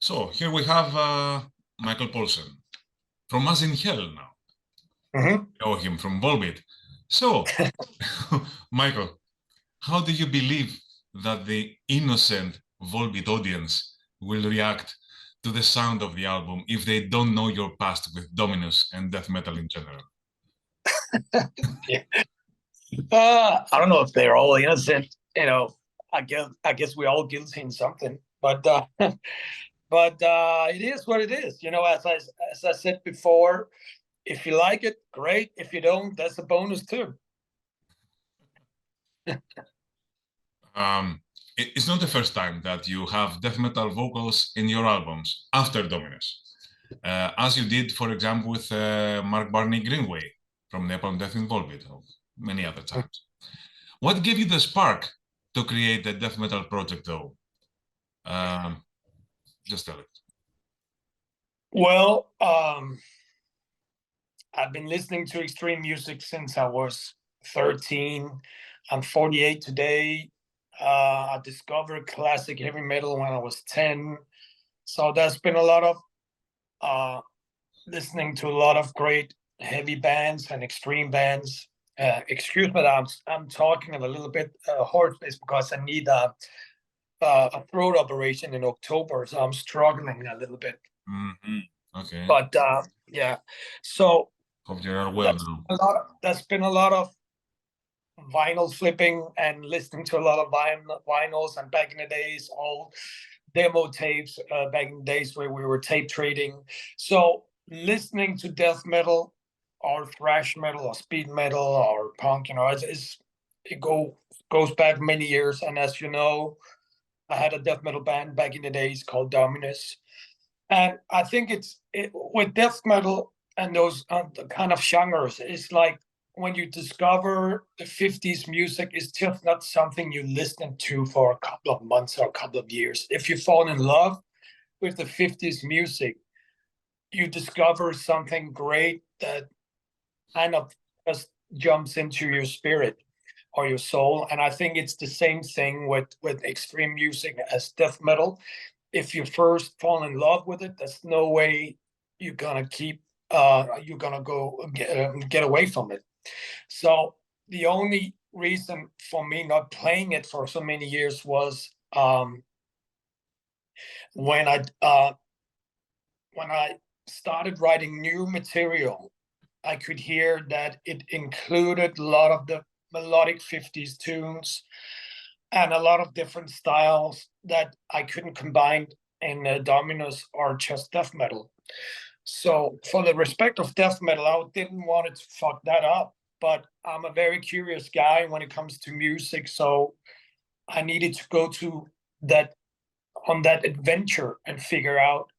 So here we have Michael Poulsen from ASINHELL now. Know him from Volbeat. So, Michael, how do you believe that the innocent Volbeat audience will react to the sound of the album if they don't know your past with Dominus and death metal in general? Yeah. I don't know if they're all innocent. I guess we all guilty in something, but it is what it is. As I said before, if you like it, great. If you don't, that's a bonus too. It's not the first time that you have death metal vocals in your albums after Dominus, as you did, for example, with Mark Barney Greenway from Napalm Death in Volbeat, or many other times. What gave you the spark to create the death metal project, though? Just tell it. Well, I've been listening to extreme music since I was 13. I'm 48 today. I discovered classic heavy metal when I was 10. So there's been a lot of listening to a lot of great heavy bands and extreme bands. Excuse me, I'm talking a little bit hoarse because I need a throat operation in October, so I'm struggling a little bit. Okay. But yeah, so hope you're well now. There's been a lot of vinyl flipping and listening to a lot of vinyls, and back in the days, all demo tapes, back in the days where we were tape trading. So listening to death metal or thrash metal or speed metal or punk, it goes back many years. And as you know, I had a death metal band back in the days called Dominus. And I think with death metal and those kind of genres, it's like when you discover the 50s music, it's just not something you listen to for a couple of months or a couple of years. If you fall in love with the 50s music, you discover something great that kind of just jumps into your spirit or your soul. And I think it's the same thing with extreme music as death metal. If you first fall in love with it, there's no way you're gonna go get away from it. So the only reason for me not playing it for so many years was when I started writing new material, I could hear that it included a lot of the melodic 50s tunes and a lot of different styles that I couldn't combine in Dominus or just death metal. So for the respect of death metal, I didn't want to fuck that up, but I'm a very curious guy when it comes to music. So I needed to go on that adventure and figure out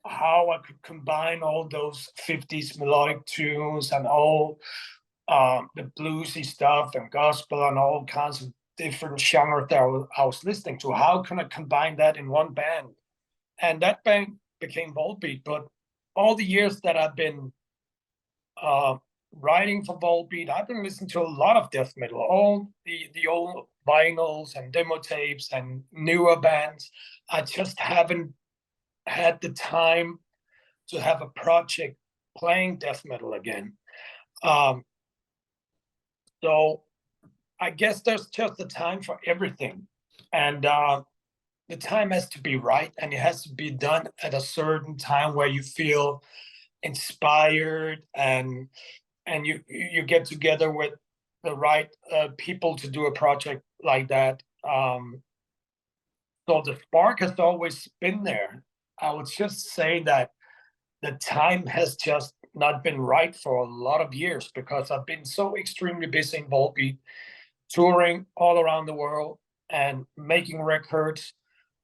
how I could combine all those 50s melodic tunes and all the bluesy stuff and gospel and all kinds of different genres that I was listening to. How can I combine that in one band? And that band became Volbeat. But all the years that I've been writing for Volbeat, I've been listening to a lot of death metal, all the old vinyls and demo tapes and newer bands. I just haven't had the time to have a project playing death metal again. So I guess there's just a time for everything. And the time has to be right, and it has to be done at a certain time where you feel inspired and you get together with the right people to do a project like that. So the spark has always been there. I would just say that the time has just not been right for a lot of years because I've been so extremely busy in Volbeat, touring all around the world and making records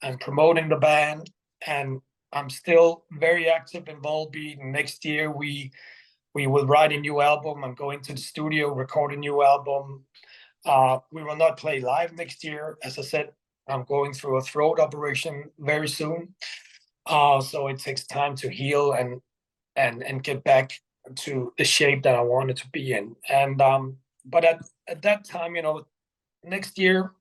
and promoting the band. And I'm still very active in Volbeat. Next year we will write a new album and go into the studio, record a new album. We will not play live next year. As I said, I'm going through a throat operation very soon. So it takes time to heal and get back to the shape that I wanted to be in. And but at that time, next year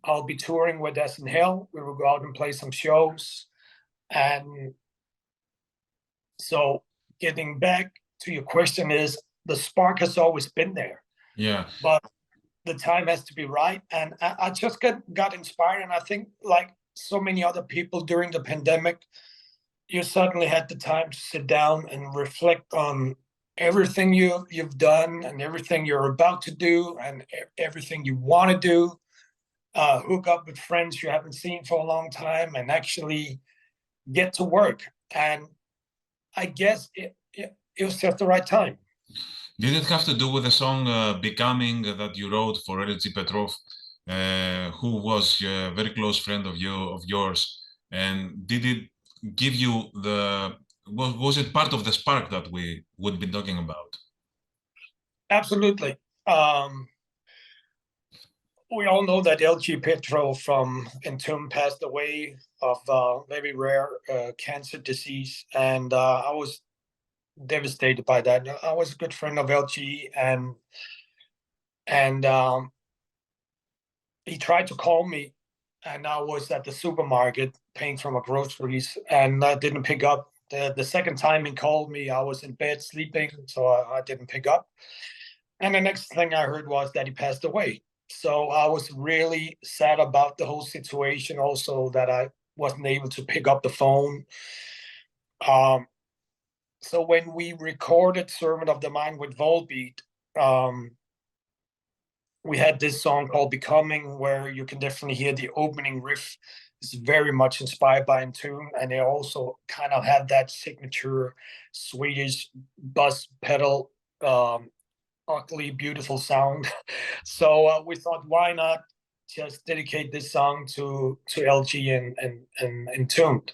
I'll be touring with ASINHELL. We will go out and play some shows. And so getting back to your question is, the spark has always been there. Yeah. But the time has to be right. And I just got inspired. And I think, like so many other people during the pandemic, you suddenly had the time to sit down and reflect on everything you've done and everything you're about to do and everything you want to do. Hook up with friends you haven't seen for a long time and actually get to work. And I guess it was just the right time. Did it have to do with the song Becoming that you wrote for LG Petrov, who was a very close friend of yours? And did it give you was it part of the spark that we would be talking about? Absolutely. We all know that LG Petrov from Entomb passed away of very rare cancer disease. And I was devastated by that. I was a good friend of LG, and he tried to call me, and I was at the supermarket paying for my groceries, and I didn't pick up. The second time he called me, I was in bed sleeping, so I didn't pick up. And the next thing I heard was that he passed away. So I was really sad about the whole situation, also that I wasn't able to pick up the phone. So when we recorded Servant of the Mind with Volbeat, we had this song called Becoming, where you can definitely hear the opening riff is very much inspired by Entomb, and they also kind of have that signature Swedish bus pedal, ugly, beautiful sound. So we thought, why not just dedicate this song to LG and Entombed?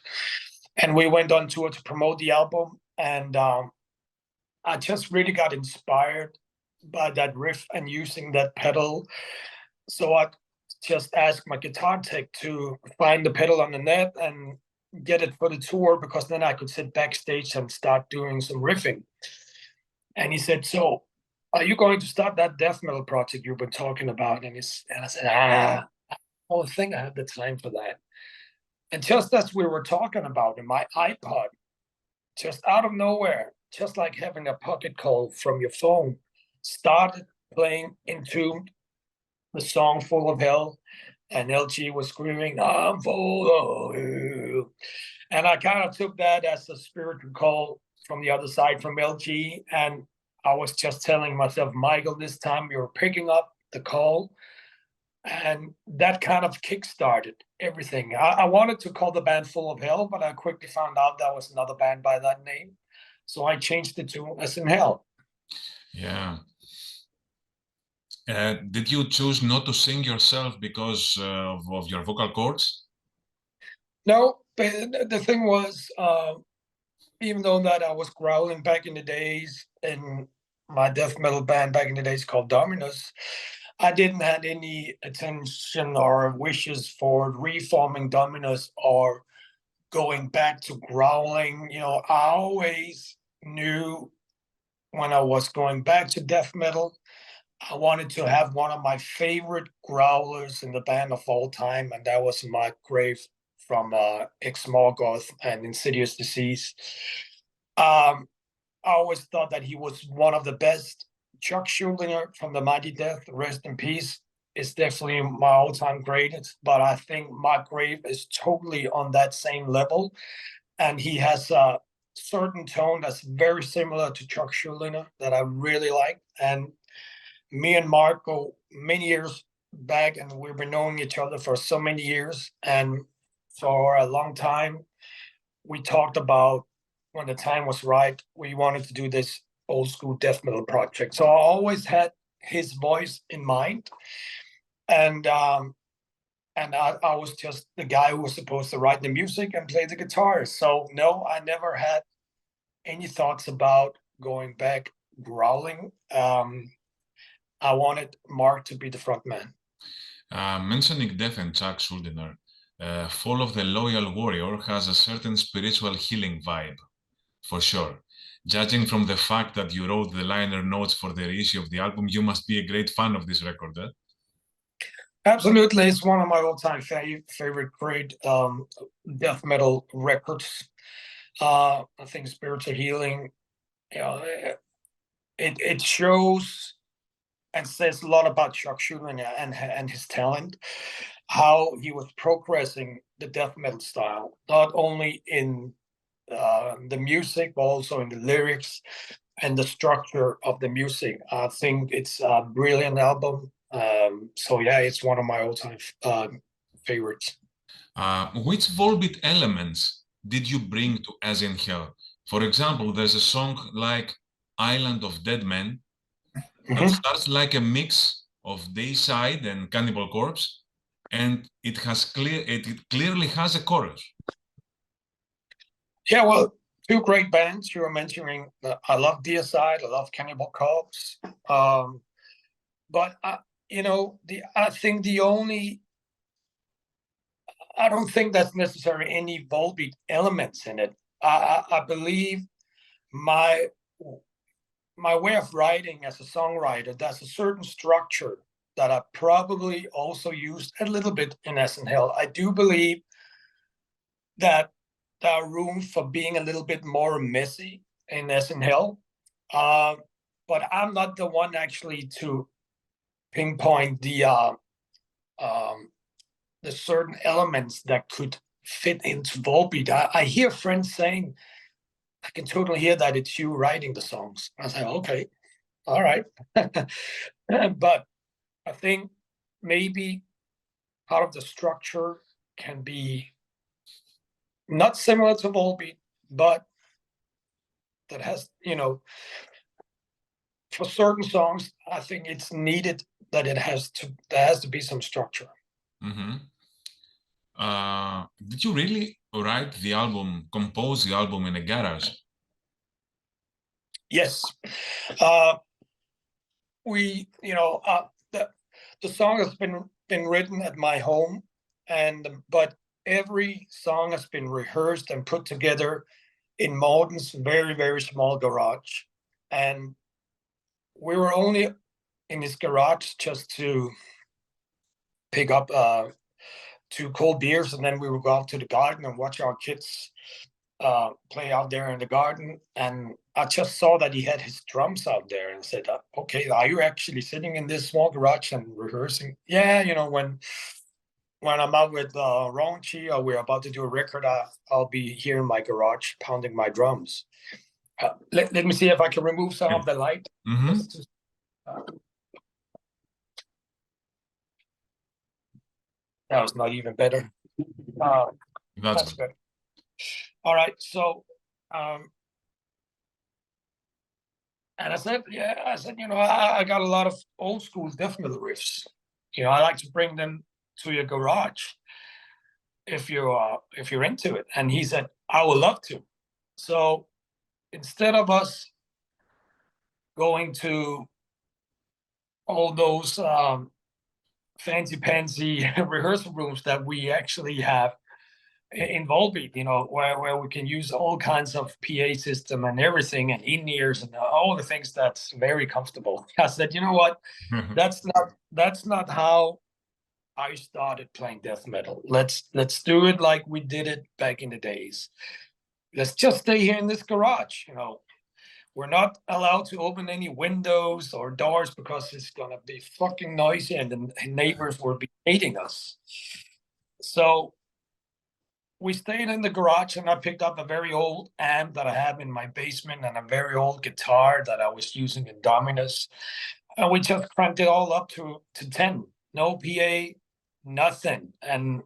And we went on tour to promote the album, and I just really got inspired by that riff and using that pedal. So I just asked my guitar tech to find the pedal on the net and get it for the tour, because then I could sit backstage and start doing some riffing. And he said, "So, are you going to start that death metal project you've been talking about?" And I said, I don't think I have the time for that. And just as we were talking about it, my iPod, just out of nowhere, just like having a pocket call from your phone, started playing Entombed, the song Full of Hell, and LG was screaming, "I'm full of hell." And I kind of took that as a spiritual call from the other side from LG. And I was just telling myself, Michael, this time you're picking up the call. And that kind of kickstarted everything. I wanted to call the band Full of Hell, but I quickly found out that was another band by that name. So I changed it to ASINHELL. Yeah. Did you choose not to sing yourself because of your vocal cords? No, the thing was, even though that I was growling back in the days in my death metal band back in the days called Dominus, I didn't have any attention or wishes for reforming Dominus or going back to growling. I always knew when I was going back to death metal, I wanted to have one of my favorite growlers in the band of all time, and that was Mark Grave from Ex Morgoth and Insidious Disease. I always thought that he was one of the best. Chuck Schuldiner from the Mighty Death, rest in peace, is definitely my all-time greatest, but I think Mark Grave is totally on that same level, and he has a certain tone that's very similar to Chuck Schuldiner that I really like. And me and Mark go many years back, and we've been knowing each other for so many years, and for a long time we talked about, when the time was right, we wanted to do this old school death metal project. So I always had his voice in mind, and I was just the guy who was supposed to write the music and play the guitar. So no, I never had any thoughts about going back growling. I wanted Mark to be the front man. Mentioning death and Chuck Schuldiner, Fall of the Loyal Warrior has a certain spiritual healing vibe, for sure. Judging from the fact that you wrote the liner notes for the reissue of the album, you must be a great fan of this record, eh? Absolutely, it's one of my all-time favorite great death metal records. I think Spiritual Healing, you know, it shows and says a lot about Chuck Schuldiner and his talent, how he was progressing the death metal style, not only in the music, but also in the lyrics and the structure of the music. I think it's a brilliant album. So yeah, it's one of my all-time favorites. Which Volbeat elements did you bring to ASINHELL? For example, there's a song like Island of Dead Men that starts like a mix of Dayside and Cannibal Corpse, and it clearly has a chorus. Yeah, well, two great bands you were mentioning. I love Deicide, I love Cannibal Corpse. But I think I don't think that's necessarily any Volbeat elements in it. I believe my way of writing as a songwriter, there's a certain structure that I probably also used a little bit in ASINHELL. I do believe that there are room for being a little bit more messy in ASINHELL. But I'm not the one actually to pinpoint the certain elements that could fit into Volbeat. I hear friends saying, I can totally hear that it's you writing the songs. I say, okay, all right. But I think maybe part of the structure can be not similar to Volbeat, but that has, for certain songs, I think it's needed that there has to be some structure. Mm-hmm. Did you really write the album, compose the album in a garage? Yes. The song has been written at my home, but every song has been rehearsed and put together in Morten's very, very small garage. And we were only in his garage just to pick up 2 cold beers, and then we would go out to the garden and watch our kids play out there in the garden. And I just saw that he had his drums out there and said, okay, are you actually sitting in this small garage and rehearsing? Yeah, when I'm out with Ronchi or we're about to do a record, I'll be here in my garage pounding my drums. Let me see if I can remove some of the light. Mm-hmm. That was not even better. That's good. All right, so and I said, I got a lot of old school death metal riffs. I like to bring them to your garage if you're into it. And he said, I would love to. So instead of us going to all those fancy rehearsal rooms that we actually have in Volbeat, where we can use all kinds of PA system and everything and in-ears and all the things that's very comfortable. I said, you know what? That's not how I started playing death metal. Let's do it like we did it back in the days. Let's just stay here in this garage. We're not allowed to open any windows or doors because it's gonna be fucking noisy and the neighbors will be hating us. So we stayed in the garage, and I picked up a very old amp that I have in my basement and a very old guitar that I was using in Dominus. And we just cranked it all up to 10. No PA, nothing. And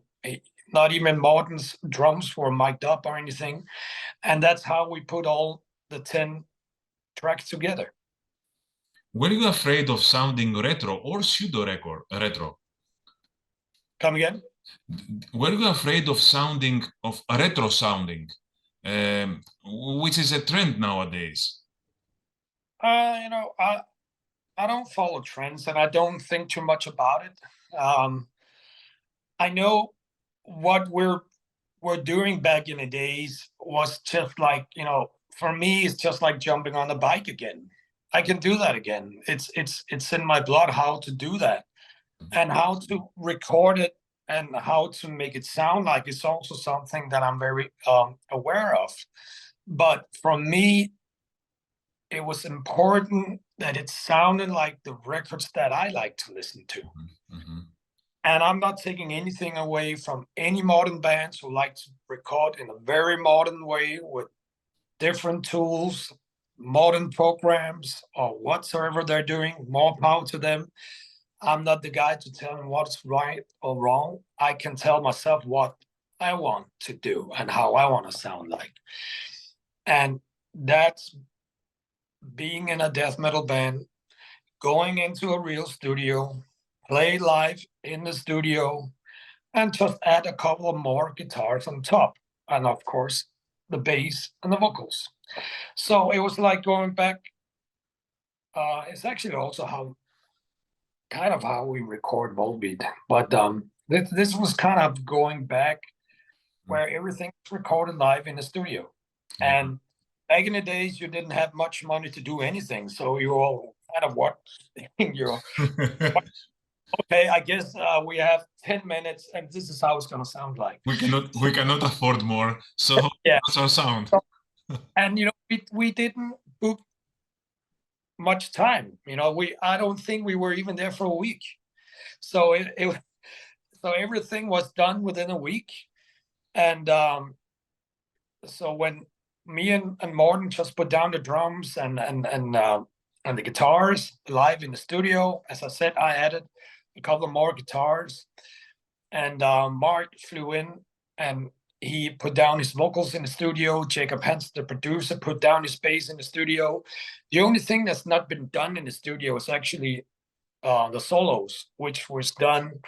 not even Morten's drums were mic'd up or anything. And that's how we put all the 10 tracks together. Were you afraid of sounding retro or pseudo-retro? Come again? Were you afraid of retro sounding, which is a trend nowadays? I don't follow trends and I don't think too much about it. I know what we're doing back in the days was just like, for me, it's just like jumping on a bike again. I can do that again. It's in my blood how to do that. and how to record it and how to make it sound like it's also something that I'm very aware of. But for me, it was important that it sounded like the records that I like to listen to. Mm-hmm. And I'm not taking anything away from any modern bands who like to record in a very modern way with different tools, modern programs, or whatsoever they're doing. More power to them. I'm not the guy to tell them what's right or wrong. I can tell myself what I want to do and how I want to sound like. And that's being in a death metal band, going into a real studio, play live in the studio, and just add a couple of more guitars on top. And of course, the bass and the vocals. So it was like going back. It's actually also how we record Volbeat. But this was kind of going back where everything's recorded live in the studio. Yeah. And back in the days, you didn't have much money to do anything. So you all kind of okay, I guess we have 10 minutes and this is how it's going to sound like. We cannot afford more. So yeah. That's our sound. And, we didn't book much time. I don't think we were even there for a week. So so everything was done within a week. And so when me and Morten just put down the drums and the guitars live in the studio, as I said, I added a couple of more guitars, and Mark flew in and he put down his vocals in the studio. Jacob Hens, the producer, put down his bass in the studio. The only thing that's not been done in the studio is actually the solos, which was done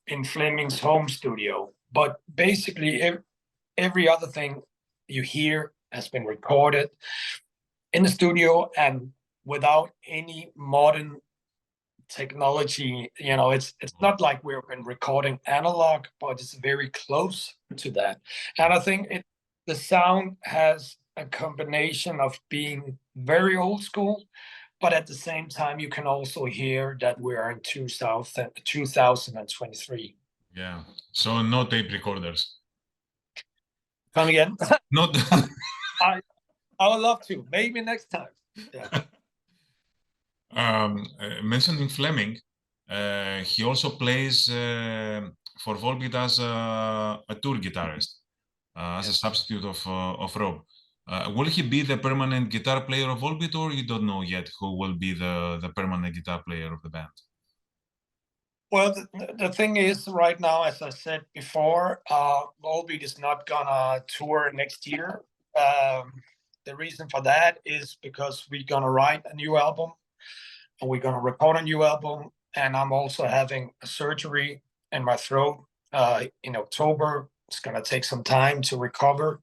in Fleming's home studio. But basically, every other thing you hear has been recorded in the studio and without any modern technology. It's not like we've been recording analog, but it's very close to that. And I think the sound has a combination of being very old school, but at the same time, you can also hear that we are in 2023. Yeah. So no tape recorders. Come again? Not. I would love to. Maybe next time. Yeah. Mentioning Fleming, he also plays for Volbeat as a tour guitarist, as a substitute of Rob. Will he be the permanent guitar player of Volbeat, or you don't know yet who will be the permanent guitar player of the band? Well, the thing is, right now, as I said before, Volbeat is not gonna tour next year. The reason for that is because we're gonna write a new album and we're gonna record a new album. And I'm also having a surgery in my throat in October. It's gonna take some time to recover.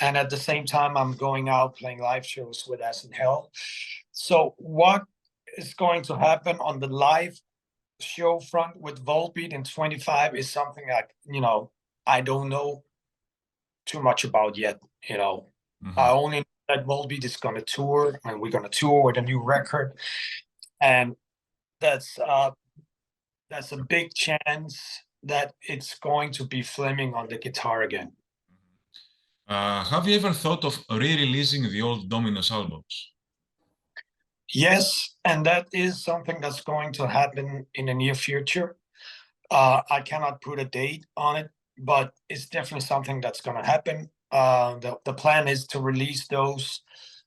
And at the same time, I'm going out playing live shows with ASINHELL. So what is going to happen on the live show front with Volbeat in 25 is something I don't know too much about yet. I only know that Volbeat is going to tour, and we're going to tour with a new record, and that's a big chance that it's going to be Fleming on the guitar again. Have you ever thought of re-releasing the old Dominos albums? Yes, and that is something that's going to happen in the near future. I cannot put a date on it, but it's definitely something that's going to happen. The plan is to release those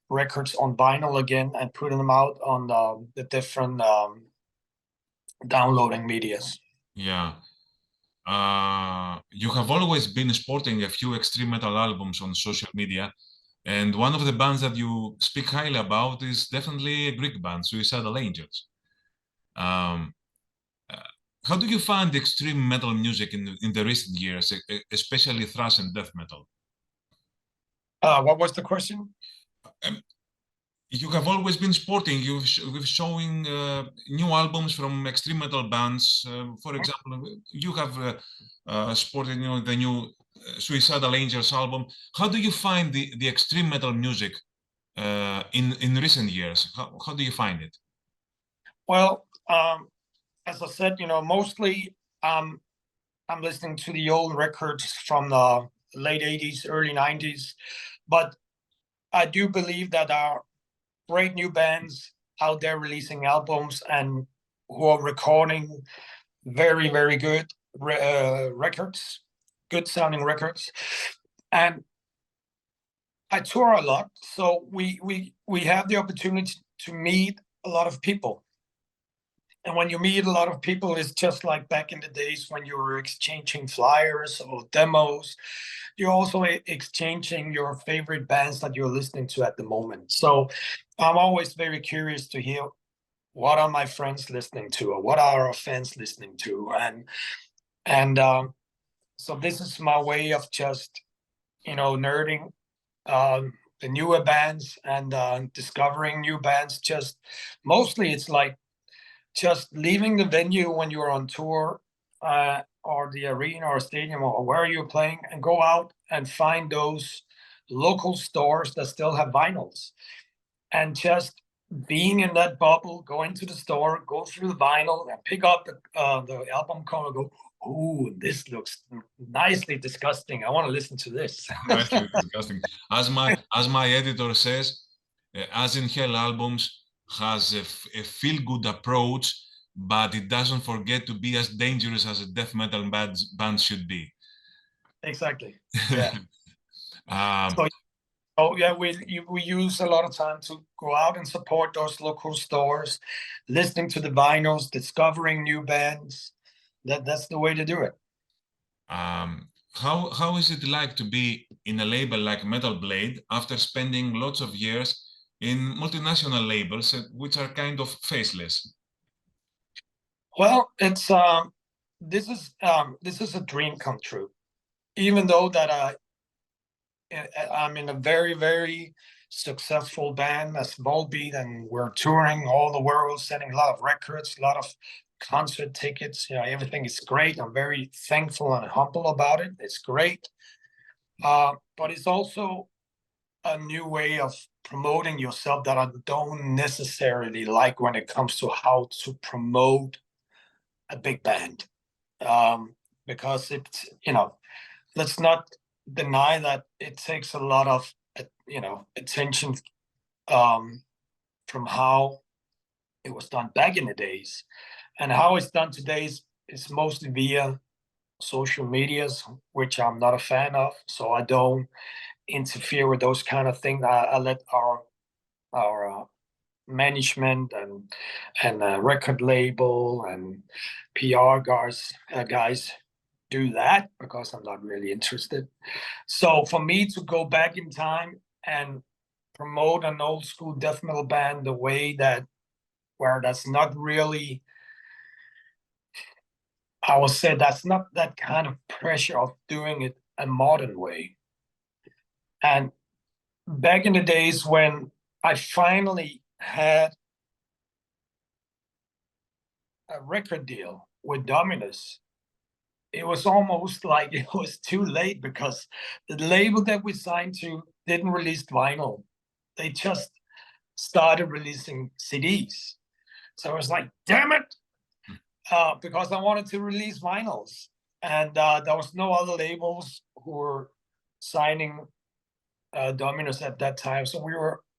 records on vinyl again and put them out on the different downloading medias. Yeah. You have always been sporting a few extreme metal albums on social media. And one of the bands that you speak highly about is definitely a Greek band, Suicidal Angels. How do you find extreme metal music in the recent years, especially thrash and death metal? What was the question? You have always been sporting. You've showing new albums from extreme metal bands. For example, you have sported, the new Suicidal Angels album. How do you find the extreme metal music in recent years? How do you find it? Well, as I said, mostly I'm listening to the old records from the late 80s, early 90s. But I do believe that there are great new bands out there releasing albums and who are recording very, very good records, good sounding records. And I tour a lot, so we have the opportunity to meet a lot of people. And when you meet a lot of people, it's just like back in the days when you were exchanging flyers or demos. You're also exchanging your favorite bands that you're listening to at the moment. So I'm always very curious to hear what are my friends listening to, or what are our fans listening to, and so this is my way of just nerding the newer bands and discovering new bands. Just mostly it's like just leaving the venue when you're on tour, or the arena or stadium or where you're playing, and go out and find those local stores that still have vinyls, and just being in that bubble, going to the store, go through the vinyl and pick up the album cover, go, oh, this looks nicely disgusting. I want to listen to this. Nicely disgusting. As my editor says, ASINHELL albums has a feel-good approach, but it doesn't forget to be as dangerous as a death metal band should be. Exactly. Yeah. um, So yeah, we use a lot of time to go out and support those local stores, listening to the vinyls, discovering new bands. That's the way to do it. how is it like to be in a label like Metal Blade after spending lots of years in multinational labels which are kind of faceless? Well, it's this is a dream come true. Even though that I'm in a very, very successful band as Volbeat, and we're touring all the world, selling a lot of records, a lot of concert tickets. Everything is great. I'm very thankful and humble about it. It's great. But it's also a new way of promoting yourself that I don't necessarily like when it comes to how to promote a big band. Because it's, let's not deny that it takes a lot of, attention from how it was done back in the days. And how it's done today is mostly via social medias, which I'm not a fan of. So I don't interfere with those kind of things. I let our management and record label and PR guys do that, because I'm not really interested. So for me to go back in time and promote an old school death metal band the way where that's not really, I would say that's not that kind of pressure of doing it a modern way. And back in the days when I finally had a record deal with Dominus, it was almost like it was too late, because the label that we signed to didn't release vinyl. They just started releasing CDs. So I was like, damn it, because I wanted to release vinyls. And there was no other labels who were signing Dominus at that time. So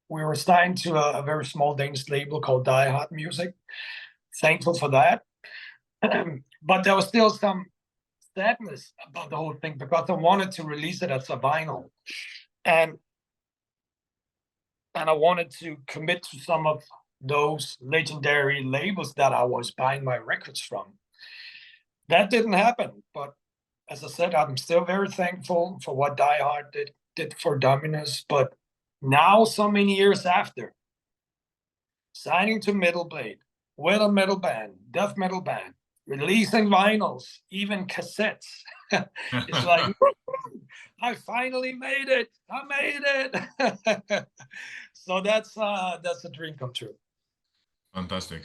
we were signed to a very small Danish label called Die Hard Music. Thankful for that. But there was still some sadness about the whole thing, because I wanted to release it as a vinyl. And I wanted to commit to some of those legendary labels that I was buying my records from. That didn't happen, but as I said, I'm still very thankful for what Die Hard did for Dominus. But now, so many years after, signing to Metal Blade with a metal band, death metal band, releasing vinyls, even cassettes, it's like, I finally made it. I made it. So that's a dream come true. Fantastic.